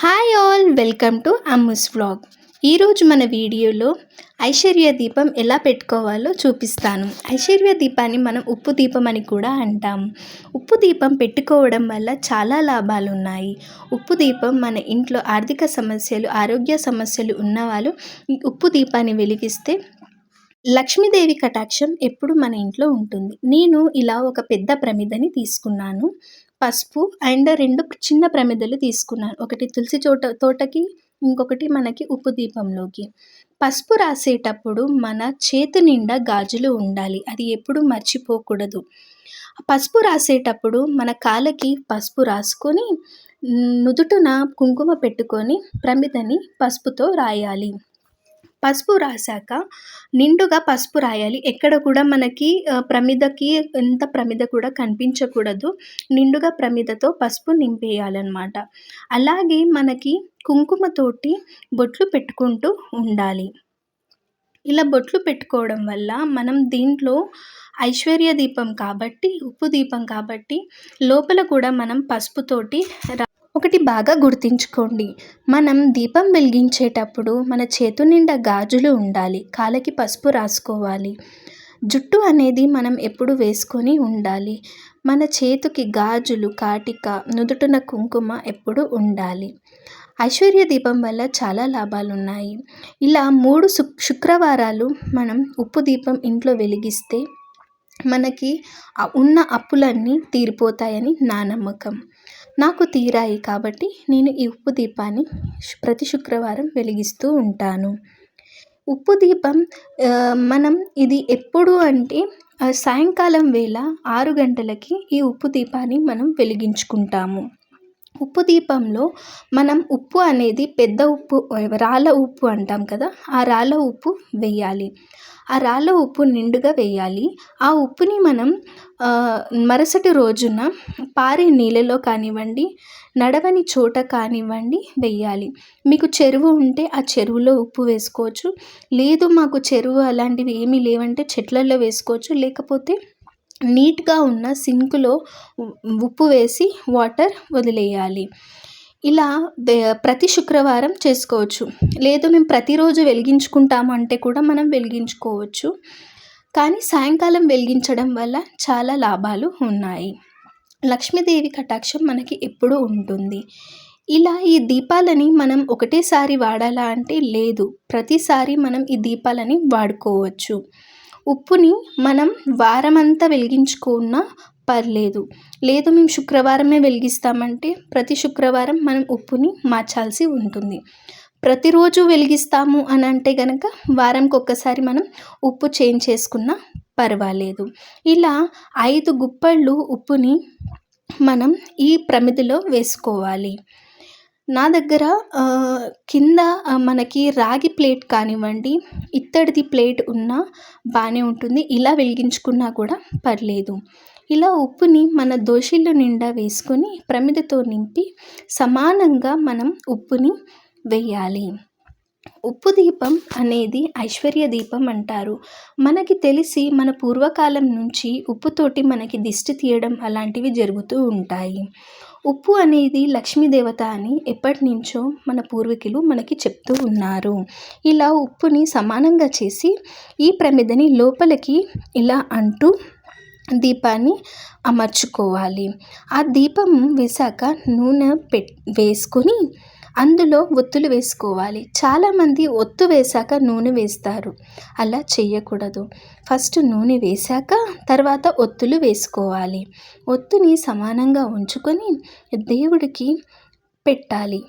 Hi all, welcome to Ammu's vlog. ఈరోజు మన వీడియోలో ఐశ్వర్య దీపం ఎలా పెట్టుకోవాలో చూపిస్తాను. ఐశ్వర్య దీపాన్ని మనం ఉప్పు దీపం అని కూడా అంటాము. ఉప్పు దీపం పెట్టుకోవడం వల్ల చాలా లాభాలు ఉన్నాయి. ఉప్పు దీపం మన ఇంట్లో ఆర్థిక సమస్యలు, ఆరోగ్య సమస్యలు ఉన్నవాళ్ళు ఈ ఉప్పు దీపాన్ని వెలిగిస్తే లక్ష్మీదేవి కటాక్షం ఎప్పుడు మన ఇంట్లో ఉంటుంది. నేను ఇలా ఒక పెద్ద ప్రమిదని తీసుకున్నాను. పసుపు అండ్ 2 చిన్న ప్రమిదలు తీసుకున్నాను. ఒకటి తులసి తోటకి, ఇంకొకటి మనకి ఉప్పు దీపంలోకి. పసుపు రాసేటప్పుడు మన చేతి నిండా గాజులు ఉండాలి. అది ఎప్పుడు మర్చిపోకూడదు. పసుపు రాసేటప్పుడు మన కాళ్ళకి పసుపు రాసుకొని నుదుటున కుంకుమ పెట్టుకొని ప్రమిదని పసుపుతో రాయాలి. పసుపు రాసాక నిండుగా పసుపు రాయాలి. ఎక్కడ కూడా మనకి ప్రమిదకి ఎంత ప్రమిద కూడా కనిపించకూడదు. నిండుగా ప్రమిదతో పసుపు నింపేయాలన్నమాట. అలాగే మనకి కుంకుమతోటి బొట్లు పెట్టుకుంటూ ఉండాలి. ఇలా బొట్లు పెట్టుకోవడం వల్ల మనం దీంట్లో ఐశ్వర్య దీపం కాబట్టి, ఉప్పు దీపం కాబట్టి లోపల కూడా మనం పసుపుతోటి ఒకటి బాగా గుర్తుంచుకోండి. మనం దీపం వెలిగించేటప్పుడు మన చేతు నిండా గాజులు ఉండాలి. కాళ్ళకి పసుపు రాసుకోవాలి. జుట్టు అనేది మనం ఎప్పుడు వేసుకొని ఉండాలి. మన చేతికి గాజులు, కాటిక, నుదుటిన కుంకుమ ఎప్పుడు ఉండాలి. ఐశ్వర్య దీపం వల్ల చాలా లాభాలు ఉన్నాయి. ఇలా 3 శుక్రవారాలు మనం ఉప్పు దీపం ఇంట్లో వెలిగిస్తే మనకి ఉన్న అప్పులన్నీ తీరిపోతాయని నా నమ్మకం. నాకు తీరాయి కాబట్టి నేను ఈ ఉప్పు దీపాన్ని ప్రతి శుక్రవారం వెలిగిస్తూ ఉంటాను. ఉప్పు దీపం మనం ఇది ఎప్పుడు అంటే సాయంకాలం వేళ 6 గంటలకి ఈ ఉప్పు దీపాన్ని మనం వెలిగించుకుంటాము. ఉప్పు దీపంలో మనం ఉప్పు అనేది పెద్ద ఉప్పు, రాళ్ళ ఉప్పు అంటాం కదా, ఆ రాళ్ళ ఉప్పు వేయాలి. ఆ రాళ్ళ ఉప్పు నిండుగా వేయాలి. ఆ ఉప్పుని మనం మరుసటి రోజున పారే నీళ్ళలో కానివ్వండి, నడవని చోట కానివ్వండి వేయాలి. మీకు చెరువు ఉంటే ఆ చెరువులో ఉప్పు వేసుకోవచ్చు. లేదు మాకు చెరువు అలాంటివి ఏమీ లేవంటే చెట్లలో వేసుకోవచ్చు. లేకపోతే నీట్గా ఉన్న సింకులో ఉప్పు వేసి వాటర్ వదిలేయాలి. ఇలా ప్రతి శుక్రవారం చేసుకోవచ్చు. లేదు మేము ప్రతిరోజు వెలిగించుకుంటాము అంటే కూడా మనం వెలిగించుకోవచ్చు. కానీ సాయంకాలం వెలిగించడం వల్ల చాలా లాభాలు ఉన్నాయి. లక్ష్మీదేవి కటాక్షం మనకి ఎప్పుడూ ఉంటుంది. ఇలా ఈ దీపాలని మనం ఒకటేసారి వాడాలా అంటే లేదు. ప్రతిసారి మనం ఈ దీపాలని వాడుకోవచ్చు. ఉప్పుని మనం వారమంతా వెలిగించుకున్నా పర్లేదు. లేదు మేము శుక్రవారమే వెలిగిస్తామంటే ప్రతి శుక్రవారం మనం ఉప్పుని మార్చాల్సి ఉంటుంది. ప్రతిరోజు వెలిగిస్తాము అని అంటే కనుక వారంకి ఒక్కసారి మనం ఉప్పు చేంజ్ చేసుకున్నా పర్వాలేదు. ఇలా 5 గుప్పళ్ళు ఉప్పుని మనం ఈ ప్రమిదిలో వేసుకోవాలి. నా దగ్గర కింద మనకి రాగి ప్లేట్ కానివ్వండి, ఇత్తడిది ప్లేట్ ఉన్నా బాగానే ఉంటుంది. ఇలా వెలిగించుకున్నా కూడా పర్లేదు. ఇలా ఉప్పుని మన దోశల నిండా వేసుకొని ప్రమిదతో నింపి సమానంగా మనం ఉప్పుని వేయాలి. ఉప్పు దీపం అనేది ఐశ్వర్య దీపం అంటారు. మనకి తెలిసి మన పూర్వకాలం నుంచి ఉప్పుతోటి మనకి దిష్టి తీయడం అలాంటివి జరుగుతూ ఉంటాయి. ఉప్పు అనేది లక్ష్మీదేవత అని ఎప్పటి నుంచో మన పూర్వీకులు మనకి చెప్తూ ఉన్నారు. ఇలా ఉప్పుని సమానంగా చేసి ఈ ప్రమిదని లోపలికి ఇలా అంటూ దీపాన్ని అమర్చుకోవాలి. ఆ దీపం వేశాక నూనె వేసుకొని అందులో ఒత్తులు వేసుకోవాలి. చాలామంది ఒత్తు వేశాక నూనె వేస్తారు. అలా చేయకూడదు. ఫస్ట్ నూనె వేశాక తర్వాత ఒత్తులు వేసుకోవాలి. ఒత్తుని సమానంగా ఉంచుకొని దేవుడికి పెట్టాలి.